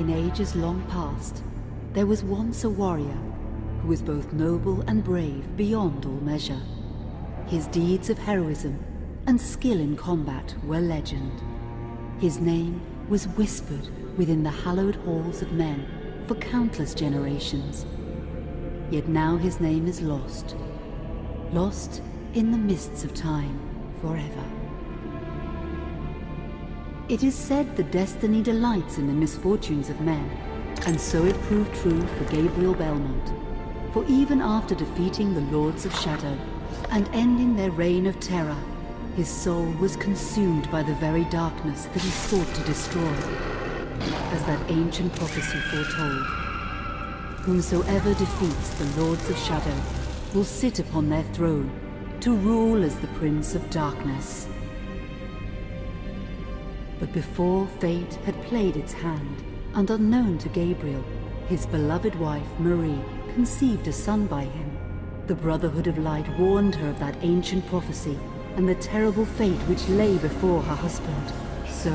In ages long past, there was once a warrior who was both noble and brave beyond all measure. His deeds of heroism and skill in combat were legend. His name was whispered within the hallowed halls of men for countless generations. Yet now his name is lost, lost in the mists of time forever. It is said that destiny delights in the misfortunes of men, and so it proved true for Gabriel Belmont. For even after defeating the Lords of Shadow and ending their reign of terror, his soul was consumed by the very darkness that he sought to destroy, as that ancient prophecy foretold. Whomsoever defeats the Lords of Shadow will sit upon their throne to rule as the Prince of Darkness. But before fate had played its hand, and unknown to Gabriel, his beloved wife Marie conceived a son by him. The Brotherhood of Light warned her of that ancient prophecy and the terrible fate which lay before her husband. So,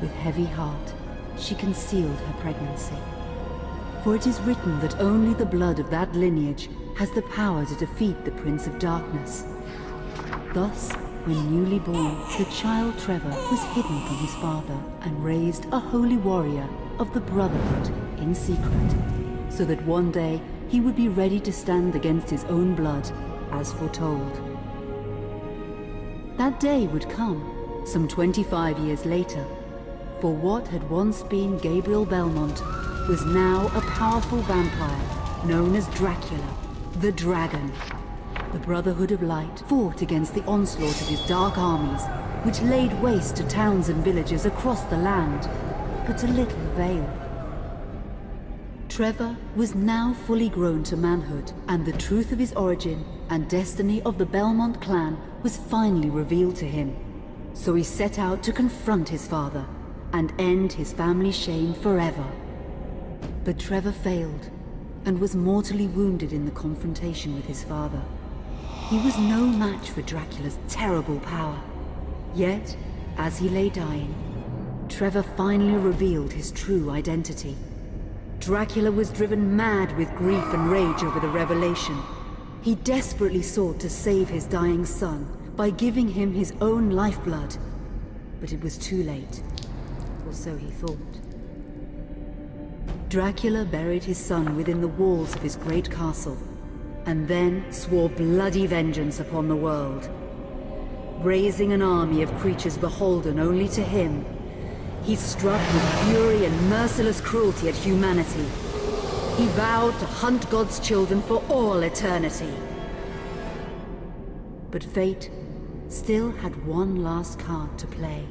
with heavy heart, she concealed her pregnancy. For it is written that only the blood of that lineage has the power to defeat the Prince of Darkness. Thus, when newly born, the child Trevor was hidden from his father and raised a holy warrior of the Brotherhood in secret, so that one day he would be ready to stand against his own blood, as foretold. That day would come, some 25 years later, for what had once been Gabriel Belmont was now a powerful vampire known as Dracula, the Dragon. The Brotherhood of Light fought against the onslaught of his dark armies, which laid waste to towns and villages across the land, but to little avail. Trevor was now fully grown to manhood, and the truth of his origin and destiny of the Belmont clan was finally revealed to him. So he set out to confront his father and end his family's shame forever. But Trevor failed and was mortally wounded in the confrontation with his father. He was no match for Dracula's terrible power. Yet, as he lay dying, Trevor finally revealed his true identity. Dracula was driven mad with grief and rage over the revelation. He desperately sought to save his dying son by giving him his own lifeblood. But it was too late, or so he thought. Dracula buried his son within the walls of his great castle, and then swore bloody vengeance upon the world. Raising an army of creatures beholden only to him, he struck with fury and merciless cruelty at humanity. He vowed to hunt God's children for all eternity. But fate still had one last card to play.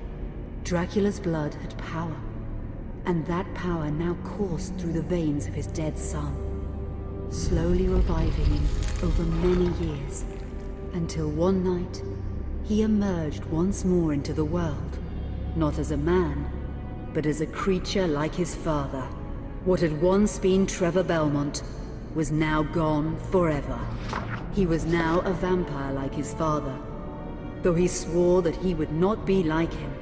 Dracula's blood had power, and that power now coursed through the veins of his dead son, slowly reviving him over many years, until one night he emerged once more into the world, not as a man, but as a creature like his father. What had once been Trevor Belmont was now gone forever. He was now a vampire like his father. Though he swore that he would not be like him,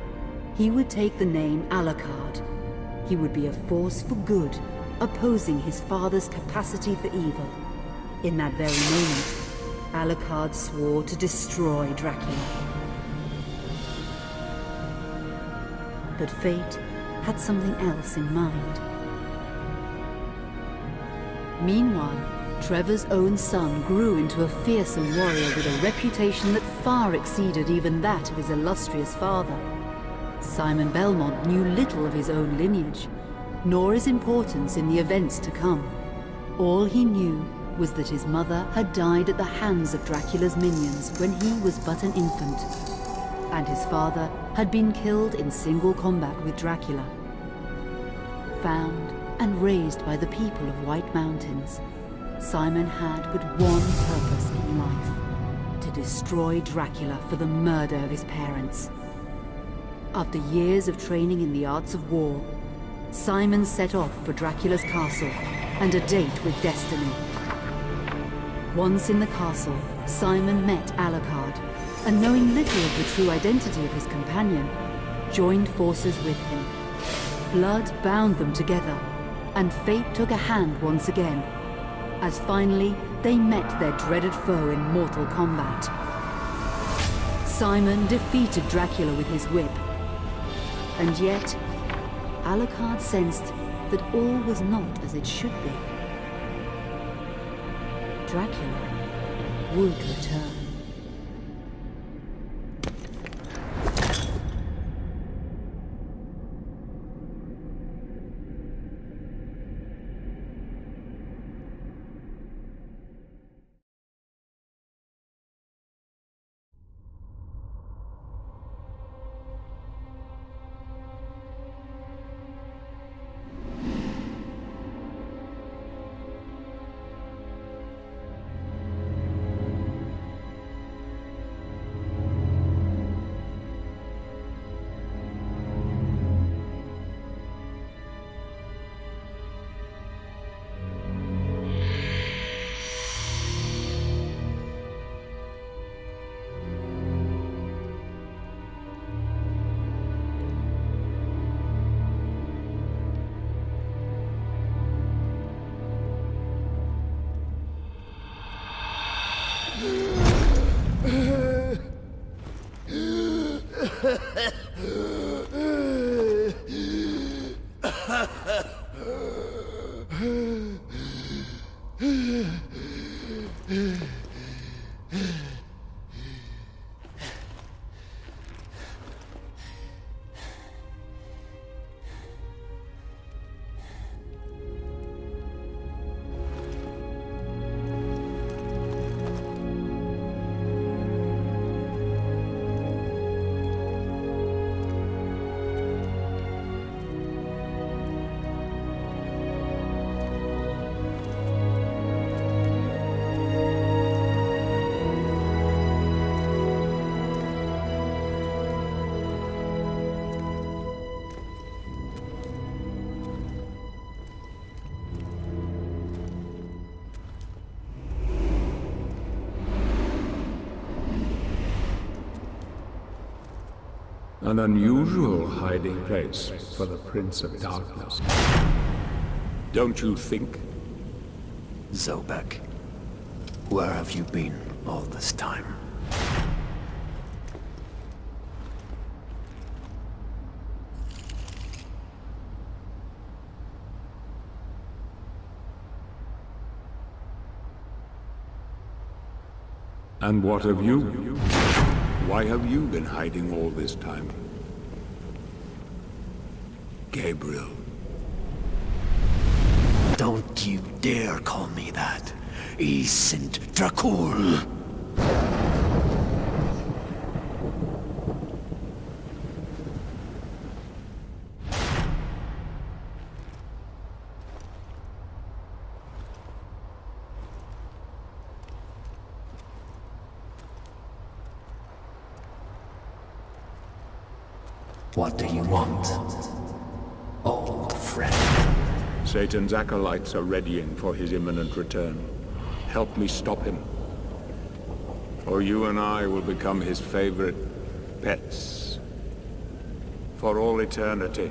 he would take the name Alucard. He would be a force for good, opposing his father's capacity for evil. In that very moment, Alucard swore to destroy Dracula. But fate had something else in mind. Meanwhile, Trevor's own son grew into a fearsome warrior with a reputation that far exceeded even that of his illustrious father. Simon Belmont knew little of his own lineage, nor his importance in the events to come. All he knew was that his mother had died at the hands of Dracula's minions when he was but an infant, and his father had been killed in single combat with Dracula. Found and raised by the people of White Mountains, Simon had but one purpose in life: to destroy Dracula for the murder of his parents. After years of training in the arts of war, Simon set off for Dracula's castle and a date with destiny. Once in the castle, Simon met Alucard, and knowing little of the true identity of his companion, joined forces with him. Blood bound them together, and fate took a hand once again, as finally they met their dreaded foe in mortal combat. Simon defeated Dracula with his whip, and yet Alucard sensed that all was not as it should be. Dracula would return. An unusual hiding place for the Prince of Darkness. Don't you think? Zobek, where have you been all this time? And what of you? Why have you been hiding all this time? Gabriel. Don't you dare call me that. Sint Dracul. What do you want, old friend? Satan's acolytes are readying for his imminent return. Help me stop him. Or you and I will become his favorite pets. For all eternity.